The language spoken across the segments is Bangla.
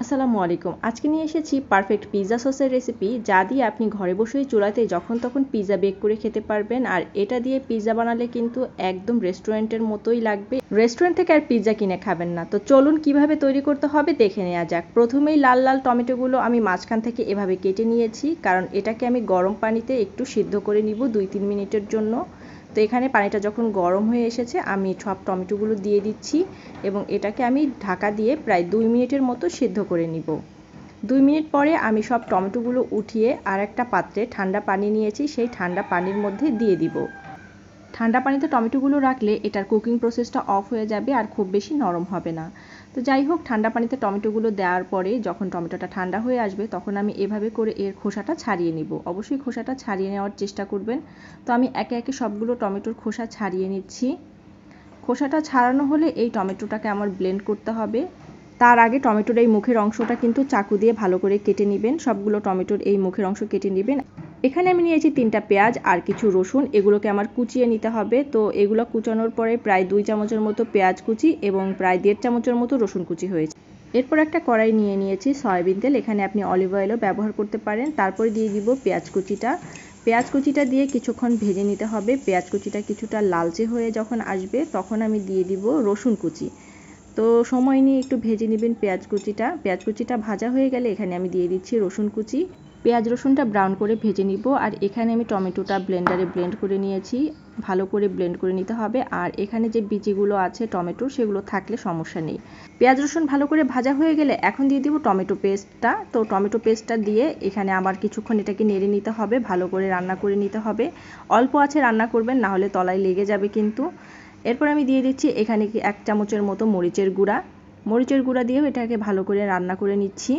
আসসালামু আলাইকুম। আজকে নিয়ে এসেছি পারফেক্ট পিৎজা সসের রেসিপি, যা দিয়ে আপনি ঘরে বসেই চুলাতে যখন তখন পিৎজা বেক করে খেতে পারবেন। আর এটা দিয়ে পিৎজা বানালে কিন্তু একদম রেস্টুরেন্টের মতোই লাগবে। রেস্টুরেন্ট থেকে আর পিৎজা কিনে খাবেন না। তো চলুন কিভাবে তৈরি করতে হবে দেখে নেওয়া যাক। প্রথমেই লাল লাল টমেটোগুলো আমি মাঝখান থেকে এভাবে কেটে নিয়েছি, কারণ এটাকে আমি গরম পানিতে একটু সিদ্ধ করে নিব 2-3 মিনিটের জন্য। তো এখানে পানিটা যখন গরম হয়ে এসেছে আমি সব টমেটোগুলো দিয়ে দিচ্ছি এবং এটাকে আমি ঢাকা দিয়ে প্রায় 2 মিনিটের মতো সিদ্ধ করে নিব। 2 মিনিট পরে আমি সব টমেটোগুলো উঠিয়ে আর একটা পাত্রে ঠান্ডা পানি নিয়েছি, সেই ঠান্ডা পানির মধ্যে দিয়ে দিব। ঠান্ডা পানিতে টমেটোগুলো রাখলে এটার কুকিং প্রসেসটা অফ হয়ে যাবে আর খুব বেশি নরম হবে না। তো যাই হোক, ঠান্ডা পানিতে টমেটোগুলো দেওয়ার পরে যখন টমেটোটা ঠান্ডা হয়ে আসবে তখন আমি এভাবে করে এর খোসাটা ছাড়িয়ে নিব। অবশ্যই খোসাটা ছাড়িয়ে নেওয়ার চেষ্টা করবেন। তো আমি একে একে সবগুলো টমেটোর খোসা ছাড়িয়ে নিচ্ছি। খোসাটা ছাড়ানো হলে এই টমেটোটাকে আমার ব্লেন্ড করতে হবে। তার আগে টমেটোর এই মুখের অংশটা কিন্তু চাকু দিয়ে ভালো করে কেটে নেবেন। সবগুলো টমেটোর এই মুখের অংশ কেটে নেবেন। এখানে আমি নিয়েছি 3টা পেঁয়াজ আর কিছু রসুন, এগুলোকে আমার কুচিয়ে নিতে হবে। তো এগুলো কুচানোর পরে প্রায় 2 চামচের মতো পেঁয়াজ কুচি এবং প্রায় 1.5 চামচের মতো রসুন কুচি হয়েছে। এরপর একটা কড়াই নিয়ে নিয়েছি সয়াবিন তেল, এখানে আপনি অলিভ অয়েলও ব্যবহার করতে পারেন। তারপরে দিয়ে দিব পেঁয়াজ কুচিটা দিয়ে কিছুক্ষণ ভেজে নিতে হবে। পেঁয়াজ কুচিটা কিছুটা লালচে হয়ে যখন আসবে তখন আমি দিয়ে দিব রসুন কুচি। তো সময় নিয়ে একটু ভেজে নেবেন পেঁয়াজ কুচিটা ভাজা হয়ে গেলে এখানে আমি দিয়ে দিচ্ছি রসুন কুচি। পেঁয়াজ রসুনটা ব্রাউন করে ভেজে নিব। আর এখানে আমি টমেটোটা ব্লেন্ডারে ব্লেন্ড করে নিয়েছি, ভালো করে ব্লেন্ড করে নিতে হবে। আর এখানে যে বিচিগুলো আছে টমেটোর, সেগুলো থাকলে সমস্যা নেই। পেঁয়াজ রসুন ভালো করে ভাজা হয়ে গেলে এখন দিয়ে দিব টমেটো পেস্টটা। তো টমেটো পেস্টটা দিয়ে এখানে আবার কিছুক্ষণ এটাকে নেড়ে নিতে হবে, ভালো করে রান্না করে নিতে হবে। অল্প আছে রান্না করবেন, না হলে তলায় লেগে যাবে কিন্তু। এরপর আমি দিয়ে দিচ্ছি এখানে 1 চামচের মতো মরিচের গুঁড়া দিয়েও এটাকে ভালো করে রান্না করে নিচ্ছি।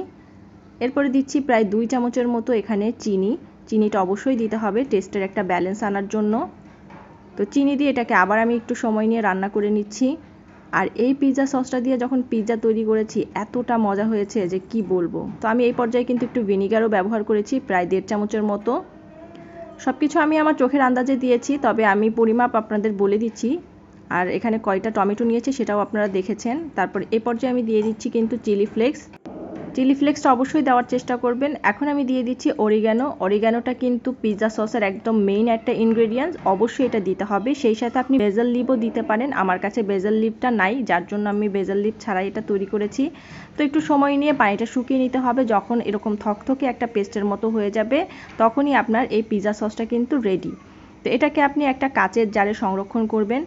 এরপরে দিচ্ছি প্রায় 2 চামচের মতো এখানে চিনিটা অবশ্যই দিতে হবে টেস্টের একটা ব্যালেন্স আনার জন্য। তো চিনি দিয়ে এটাকে আবার আমি একটু সময় নিয়ে রান্না করে নিচ্ছি। আর এই পিৎজা সসটা দিয়ে যখন পিৎজা তৈরি করেছি এতটা মজা হয়েছে যে কি বলবো। তো আমি এই পর্যায়ে কিন্তু একটু ভিনিগারও ব্যবহার করেছি প্রায় 1.5 চামচের মতো। সবকিছু আমি আমার চোখের আন্দাজে দিয়েছি, তবে আমি পরিমাপ আপনাদের বলে দিচ্ছি। আর এখানে কয়টা টমেটো নিয়েছি সেটাও আপনারা দেখেছেন। তারপর এই পর্যায়ে আমি দিয়ে দিচ্ছি কিন্তু চিলি ফ্লেক্সটা অবশ্যই দেওয়ার চেষ্টা করবেন। এখন আমি দিয়ে দিচ্ছি অরিগ্যানোটা কিন্তু পিৎজা সসের একদম মেইন একটা ইনগ্রেডিয়েন্টস, অবশ্যই এটা দিতে হবে। সেই সাথে আপনি বেজল লিভও দিতে পারেন। আমার কাছে বেজল লিভটা নাই, যার জন্য আমি বেজল লিভ ছাড়াই এটা তৈরি করেছি। তো একটু সময় নিয়ে পানিটা শুকিয়ে নিতে হবে। যখন এরকম থকথকে একটা পেস্টের মতো হয়ে যাবে তখনই আপনার এই পিৎজা সসটা কিন্তু রেডি। তো এটাকে আপনি একটা কাচের জারে সংরক্ষণ করবেন।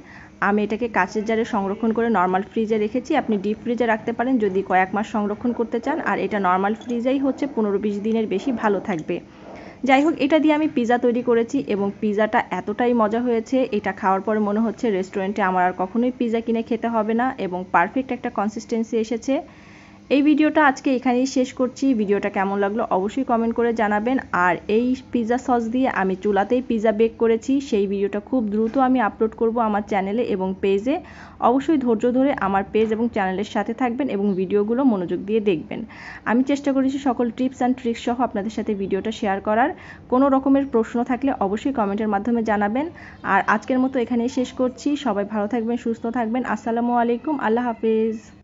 আমি এটাকে কাচের জারে সংরক্ষণ করে নর্মাল ফ্রিজে রেখেছি। আপনি ডিপ ফ্রিজে রাখতে পারেন যদি কয়েক মাস সংরক্ষণ করতে চান। আর এটা নর্মাল ফ্রিজেই হচ্ছে 15-20 দিনের বেশি ভালো থাকবে। যাই হোক, এটা দিয়ে আমি পিৎজা তৈরি করেছি এবং পিৎজাটা এতটাই মজা হয়েছে, এটা খাওয়ার পরে মনে হচ্ছে রেস্টুরেন্টে আমার আর কখনোই পিৎজা কিনে খেতে হবে না এবং পারফেক্ট একটা কনসিস্টেন্সি এসেছে। এই ভিডিওটা আজকে এখানেই শেষ করছি। ভিডিওটা কেমন লাগলো অবশ্যই কমেন্ট করে জানাবেন। আর এই পিৎজা সস দিয়ে আমি চুলাতেই পিৎজা বেক করেছি, সেই ভিডিওটা খুব দ্রুত আমি আপলোড করব আমার চ্যানেলে এবং পেজে। অবশ্যই ধৈর্য ধরে আমার পেজ এবং চ্যানেলের সাথে থাকবেন এবং ভিডিওগুলো মনোযোগ দিয়ে দেখবেন। আমি চেষ্টা করেছি সকল টিপস অ্যান্ড ট্রিক্স সহ আপনাদের সাথে ভিডিওটা শেয়ার করার। কোনো রকমের প্রশ্ন থাকলে অবশ্যই কমেন্টের মাধ্যমে জানাবেন। আর আজকের মতো এখানেই শেষ করছি। সবাই ভালো থাকবেন, সুস্থ থাকবেন। আসসালামু আলাইকুম, আল্লাহ হাফেজ।